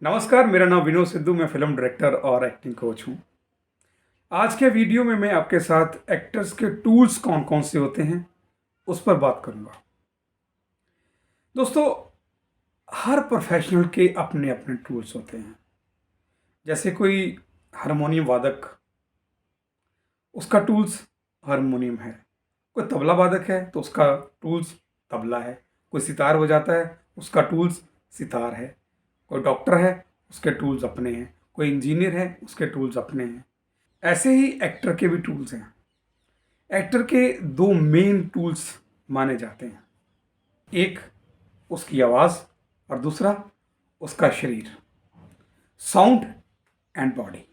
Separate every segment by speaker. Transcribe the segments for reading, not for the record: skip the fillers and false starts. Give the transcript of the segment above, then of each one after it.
Speaker 1: नमस्कार, मेरा नाम विनोद सिद्धू। मैं फिल्म डायरेक्टर और एक्टिंग कोच हूँ। आज के वीडियो में मैं आपके साथ एक्टर्स के टूल्स कौन कौन से होते हैं उस पर बात करूँगा। दोस्तों, हर प्रोफेशनल के अपने अपने टूल्स होते हैं। जैसे कोई हारमोनियम वादक, उसका टूल्स हारमोनियम है। कोई तबला वादक है तो उसका टूल्स तबला है। कोई सितार बजाता है, उसका टूल्स सितार है। कोई डॉक्टर है, उसके टूल्स अपने हैं। कोई इंजीनियर है, उसके टूल्स अपने हैं। ऐसे ही एक्टर के भी टूल्स हैं। एक्टर के दो मेन टूल्स माने जाते हैं। एक उसकी आवाज़ और दूसरा उसका शरीर, साउंड एंड बॉडी।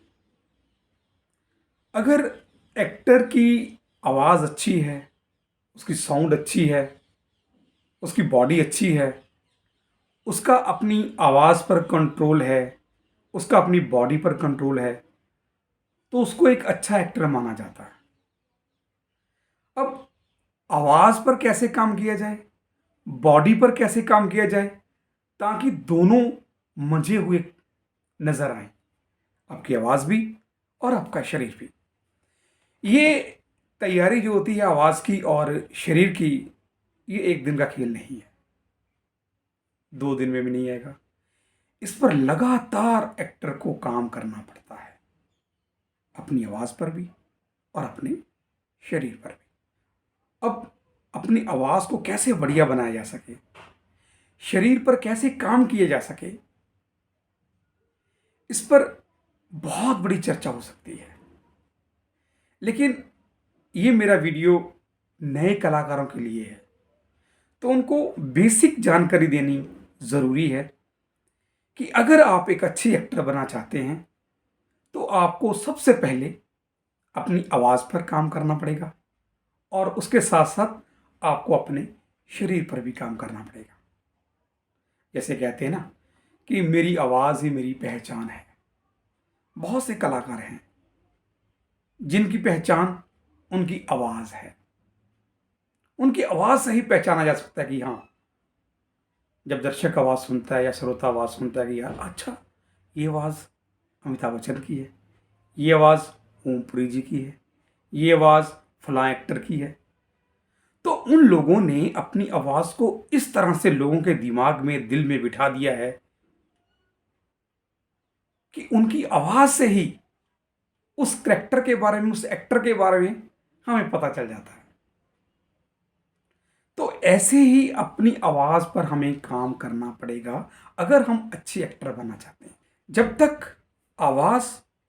Speaker 1: अगर एक्टर की आवाज़ अच्छी है, उसकी साउंड अच्छी है, उसकी बॉडी अच्छी है, उसका अपनी आवाज़ पर कंट्रोल है, उसका अपनी बॉडी पर कंट्रोल है, तो उसको एक अच्छा एक्टर माना जाता है। अब आवाज़ पर कैसे काम किया जाए, बॉडी पर कैसे काम किया जाए, ताकि दोनों मंझे हुए नजर आए, आपकी आवाज़ भी और आपका शरीर भी। ये तैयारी जो होती है आवाज़ की और शरीर की, ये एक दिन का खेल नहीं है, 2 दिन में भी नहीं आएगा। इस पर लगातार एक्टर को काम करना पड़ता है, अपनी आवाज़ पर भी और अपने शरीर पर भी। अब अपनी आवाज़ को कैसे बढ़िया बनाया जा सके, शरीर पर कैसे काम किए जा सके, इस पर बहुत बड़ी चर्चा हो सकती है। लेकिन ये मेरा वीडियो नए कलाकारों के लिए है, तो उनको बेसिक जानकारी देनी ज़रूरी है कि अगर आप एक अच्छे एक्टर बनना चाहते हैं तो आपको सबसे पहले अपनी आवाज़ पर काम करना पड़ेगा और उसके साथ साथ आपको अपने शरीर पर भी काम करना पड़ेगा। जैसे कहते हैं ना कि मेरी आवाज़ ही मेरी पहचान है। बहुत से कलाकार हैं जिनकी पहचान उनकी आवाज़ है। उनकी आवाज़ से ही पहचाना जा सकता है कि हाँ, जब दर्शक आवाज़ सुनता है या श्रोता आवाज़ सुनता है कि यार अच्छा, ये आवाज़ अमिताभ बच्चन की है, ये आवाज़ ओमपुरी जी की है, ये आवाज़ फलां एक्टर की है। तो उन लोगों ने अपनी आवाज़ को इस तरह से लोगों के दिमाग में, दिल में बिठा दिया है कि उनकी आवाज़ से ही उस कैरेक्टर के बारे में, उस एक्टर के बारे में हमें पता चल जाता है। तो ऐसे ही अपनी आवाज़ पर हमें काम करना पड़ेगा अगर हम अच्छे एक्टर बनना चाहते हैं। जब तक आवाज़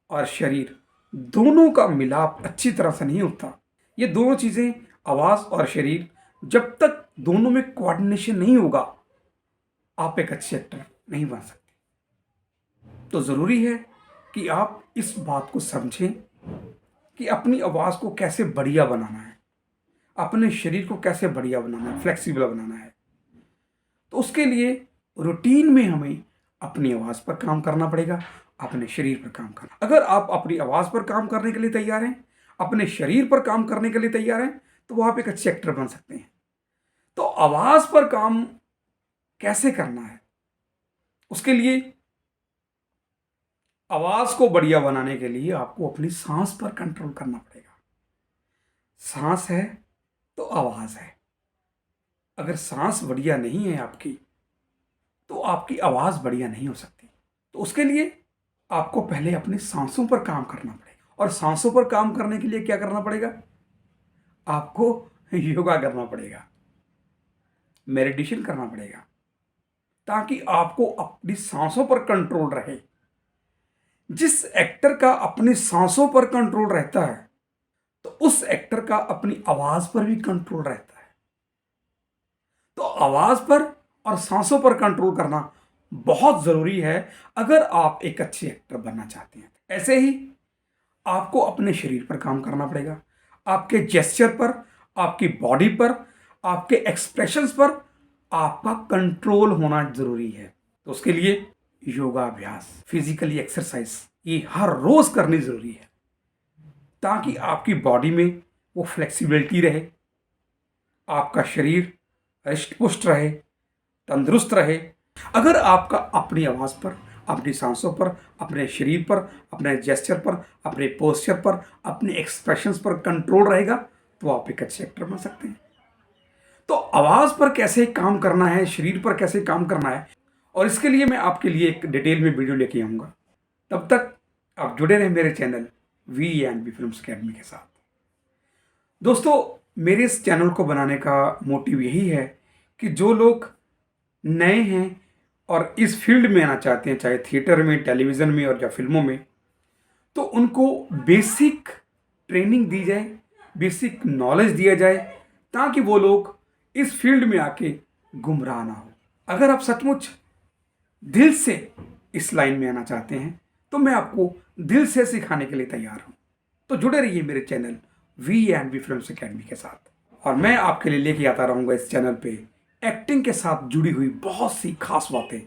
Speaker 1: और शरीर दोनों का मिलाप अच्छी तरह से नहीं होता, ये दोनों चीज़ें, आवाज़ और शरीर, जब तक दोनों में कोऑर्डिनेशन नहीं होगा, आप एक अच्छे एक्टर नहीं बन सकते। तो ज़रूरी है कि आप इस बात को समझें कि अपनी आवाज़ को कैसे बढ़िया बनाना है, अपने शरीर को कैसे बढ़िया बनाना है, फ्लेक्सिबल बनाना है। तो उसके लिए रूटीन में हमें अपनी आवाज़ पर काम करना पड़ेगा, अपने शरीर पर काम करना। अगर आप अपनी आवाज़ पर काम करने के लिए तैयार हैं, अपने शरीर पर काम करने के लिए तैयार हैं, तो आप एक अच्छे एक्टर बन सकते हैं। तो आवाज़ पर काम कैसे करना है, उसके लिए आवाज़ को बढ़िया बनाने के लिए आपको अपनी सांस पर कंट्रोल करना पड़ेगा। सांस है तो आवाज़ है। अगर सांस बढ़िया नहीं है आपकी, तो आपकी आवाज़ बढ़िया नहीं हो सकती। तो उसके लिए आपको पहले अपनी सांसों पर काम करना पड़ेगा। और सांसों पर काम करने के लिए क्या करना पड़ेगा? आपको योगा करना पड़ेगा, मेडिटेशन करना पड़ेगा, ताकि आपको अपनी सांसों पर कंट्रोल रहे। जिस एक्टर का अपनी सांसों पर कंट्रोल रहता है, तो उस एक्टर का अपनी आवाज़ पर भी कंट्रोल रहता है। तो आवाज़ पर और सांसों पर कंट्रोल करना बहुत ज़रूरी है अगर आप एक अच्छे एक्टर बनना चाहते हैं। ऐसे ही आपको अपने शरीर पर काम करना पड़ेगा, आपके जेस्चर पर, आपकी बॉडी पर, आपके एक्सप्रेशंस पर आपका कंट्रोल होना ज़रूरी है। तो उसके लिए योगा अभ्यास, फिजिकली एक्सरसाइज, ये हर रोज़ करनी ज़रूरी है, ताकि आपकी बॉडी में वो फ्लेक्सिबिलिटी रहे, आपका शरीर हृष्ट पुष्ट रहे, तंदुरुस्त रहे। अगर आपका अपनी आवाज़ पर, अपनी सांसों पर, अपने शरीर पर, अपने जेस्चर पर, अपने पोस्चर पर, अपने एक्सप्रेशंस पर कंट्रोल रहेगा तो आप एक अच्छे एक्टर बन सकते हैं। तो आवाज़ पर कैसे काम करना है, शरीर पर कैसे काम करना है, और इसके लिए मैं आपके लिए एक डिटेल में वीडियो लेके आऊँगा। तब तक आप जुड़े रहें मेरे चैनल V&V फिल्म्स अकेडमी के साथ। दोस्तों, मेरे इस चैनल को बनाने का मोटिव यही है कि जो लोग नए हैं और इस फील्ड में आना चाहते हैं, चाहे थिएटर में, टेलीविज़न में और या फिल्मों में, तो उनको बेसिक ट्रेनिंग दी जाए, बेसिक नॉलेज दिया जाए, ताकि वो लोग इस फील्ड में आके गुमराह ना हो। अगर आप सचमुच दिल से इस लाइन में आना चाहते हैं तो मैं आपको दिल से सिखाने के लिए तैयार हूं। तो जुड़े रहिए मेरे चैनल V&V फिल्म्स अकेडमी के साथ, और मैं आपके लिए लेके आता रहूंगा इस चैनल पे एक्टिंग के साथ जुड़ी हुई बहुत सी खास बातें,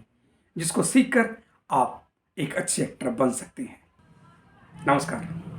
Speaker 1: जिसको सीखकर आप एक अच्छे एक्टर बन सकते हैं। नमस्कार।